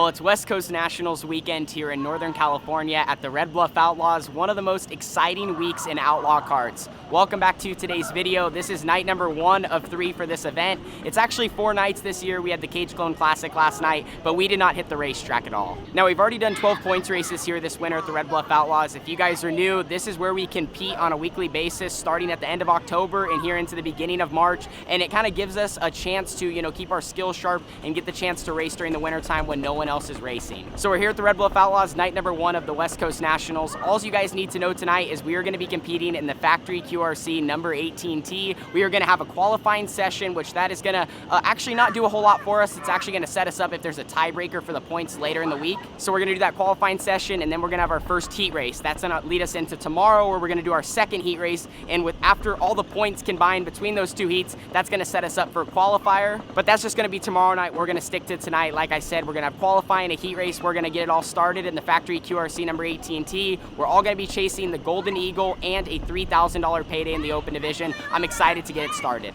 it's West Coast Nationals weekend here in Northern California at the Red Bluff Outlaws, one of the most exciting weeks in outlaw karts. Welcome back to today's video. This is night number 1 of 3 for this event. It's actually 4 nights this year. We had the Cage Clone Classic last night, but we did not hit the racetrack at all. Now, we've already done 12 points races here this winter at the Red Bluff Outlaws. If you guys are new, this is where we compete on a weekly basis starting at the end of October and here into the beginning of March, and it kind of gives us a chance to, keep our skills sharp and get the chance to race during the wintertime when no one else is racing. So we're here at the Red Bluff Outlaws, night number 1 of the West Coast Nationals. All you guys need to know tonight is we are going to be competing in the factory QRC number 18T. We are going to have a qualifying session, which that is going to actually not do a whole lot for us. It's actually going to set us up if there's a tiebreaker for the points later in the week. So we're going to do that qualifying session, and then we're going to have our first heat race. That's going to lead us into tomorrow, where we're going to do our second heat race. And after all the points combined between those 2 heats, that's going to set us up for a qualifier. But that's just going to be tomorrow night. We're going to stick to tonight. Like I said, we're going to have qualifying, a heat race. We're going to get it all started in the factory QRC number 18T. We're all going to be chasing the Golden Eagle and a $3,000 payday in the open division. I'm excited to get it started.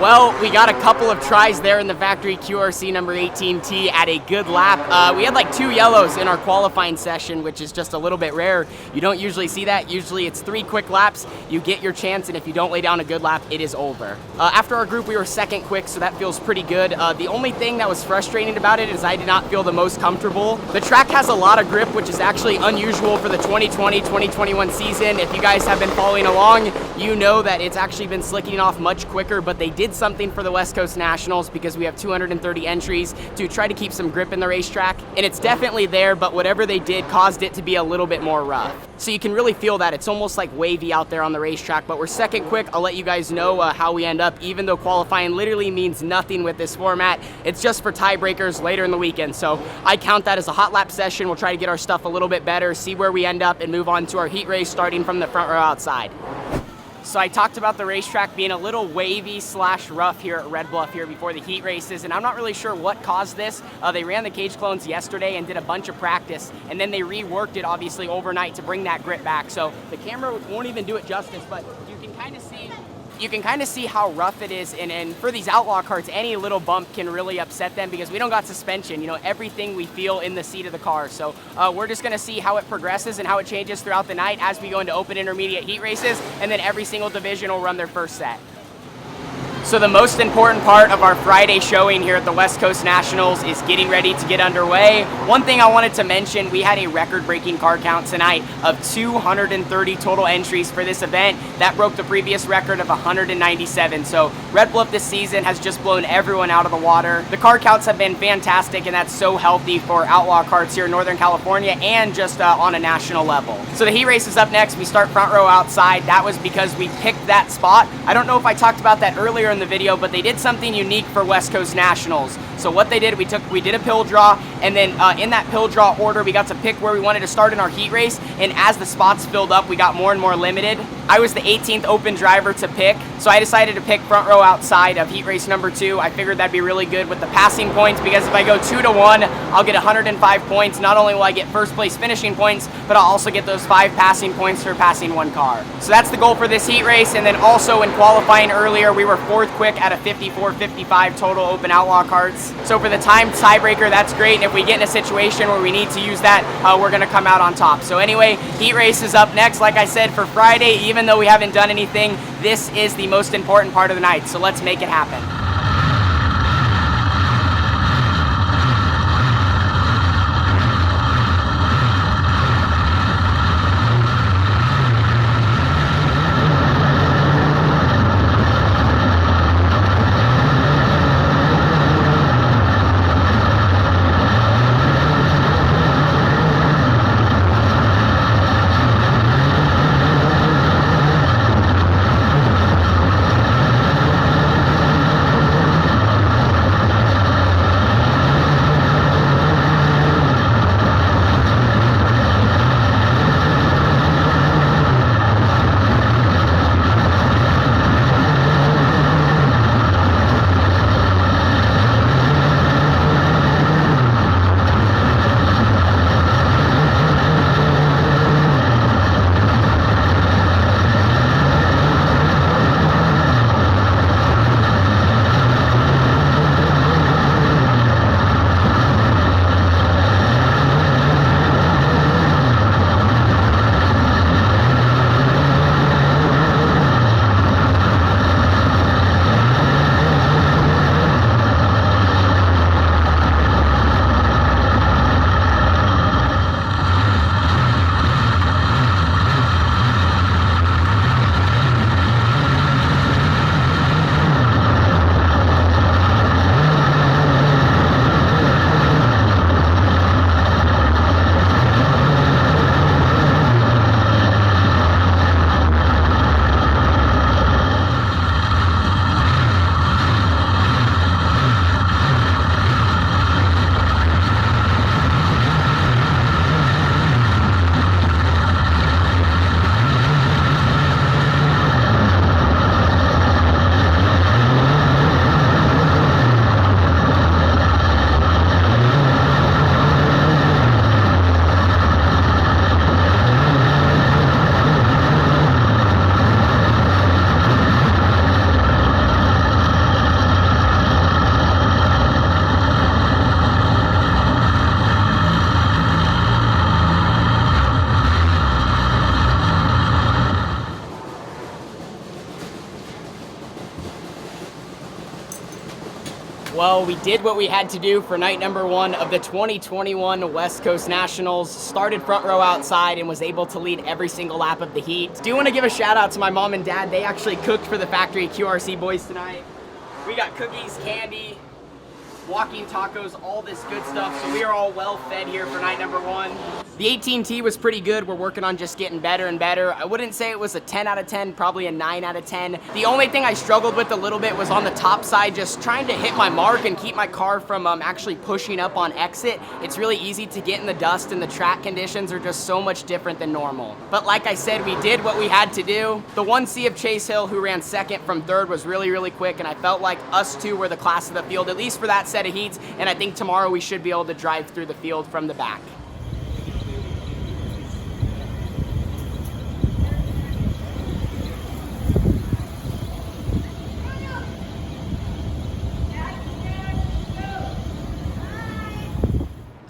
Well, we got a couple of tries there in the factory QRC number 18T at a good lap. We had like 2 yellows in our qualifying session, which is just a little bit rare. You don't usually see that. Usually it's 3 quick laps, you get your chance, and if you don't lay down a good lap, it is over. After our group, we were second quick, so that feels pretty good. The only thing that was frustrating about it is I did not feel the most comfortable. The track has a lot of grip, which is actually unusual for the 2020-2021 season. If you guys have been following along, you know that it's actually been slicking off much quicker, but they did something for the West Coast Nationals because we have 230 entries to try to keep some grip in the racetrack, and it's definitely there, but whatever they did caused it to be a little bit more rough. So you can really feel that. It's almost like wavy out there on the racetrack, but we're second quick. I'll let you guys know how we end up, even though qualifying literally means nothing with this format. It's just for tiebreakers later in the weekend. So I count that as a hot lap session. We'll try to get our stuff a little bit better, see where we end up, and move on to our heat race starting from the front row outside. So I talked about the racetrack being a little wavy / rough here at Red Bluff here before the heat races, and I'm not really sure what caused this. They ran the Cage Clones yesterday and did a bunch of practice, and then they reworked it obviously overnight to bring that grip back. So the camera won't even do it justice, but you can kind of see you can kind of see how rough it is, and for these outlaw karts, any little bump can really upset them because we don't got suspension, everything we feel in the seat of the car. So we're just gonna see how it progresses and how it changes throughout the night as we go into open intermediate heat races, and then every single division will run their first set. So the most important part of our Friday showing here at the West Coast Nationals is getting ready to get underway. One thing I wanted to mention, we had a record-breaking car count tonight of 230 total entries for this event. That broke the previous record of 197. So Red Bluff this season has just blown everyone out of the water. The car counts have been fantastic, and that's so healthy for outlaw karts here in Northern California and just on a national level. So the heat race is up next. We start front row outside. That was because we picked that spot. I don't know if I talked about that earlier in the video, but they did something unique for West Coast Nationals. So what they did, we did a pill draw, and then in that pill draw order, we got to pick where we wanted to start in our heat race, and as the spots filled up, we got more and more limited. I was the 18th open driver to pick, so I decided to pick front row outside of heat race number 2. I figured that'd be really good with the passing points, because if I go 2-1, I'll get 105 points. Not only will I get first place finishing points, but I'll also get those 5 passing points for passing one car. So that's the goal for this heat race, and then also in qualifying earlier, we were 4th quick out of 54-55 total open outlaw karts. So for the time tiebreaker, that's great, and if we get in a situation where we need to use that, we're gonna come out on top. So anyway, heat race is up next. Like I said, for Friday, even though we haven't done anything, this is the most important part of the night, so let's make it happen. Well, we did what we had to do for night number 1 of the 2021 West Coast Nationals. Started front row outside and was able to lead every single lap of the heat. Do want to give a shout out to my mom and dad. They actually cooked for the factory QRC boys tonight. We got cookies, candy, walking tacos, all this good stuff. So we are all well fed here for night number 1. The 18T was pretty good. We're working on just getting better and better. I wouldn't say it was a 10 out of 10, probably a 9 out of 10. The only thing I struggled with a little bit was on the top side, just trying to hit my mark and keep my car from actually pushing up on exit. It's really easy to get in the dust, and the track conditions are just so much different than normal. But like I said, we did what we had to do. The 1C of Chase Hill, who ran 2nd from 3rd, was really, really quick, and I felt like us two were the class of the field, at least for that set of heats, and I think tomorrow we should be able to drive through the field from the back.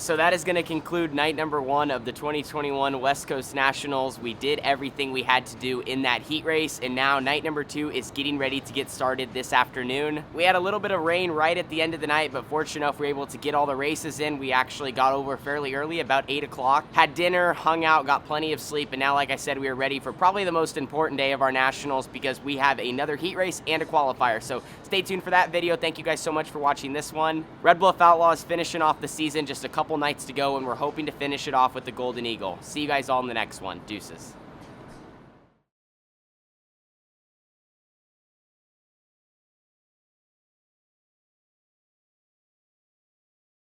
So that is going to conclude night number 1 of the 2021 West Coast Nationals. We did everything we had to do in that heat race, and now night number 2 is getting ready to get started this afternoon. We had a little bit of rain right at the end of the night, but fortunate enough we were able to get all the races in. We actually got over fairly early, about 8 o'clock. Had dinner, hung out, got plenty of sleep, and now, like I said, we are ready for probably the most important day of our Nationals because we have another heat race and a qualifier. So stay tuned for that video. Thank you guys so much for watching this one. Red Bluff Outlaws finishing off the season, just a couple nights to go, and we're hoping to finish it off with the Golden Eagle. See you guys all in the next one. Deuces.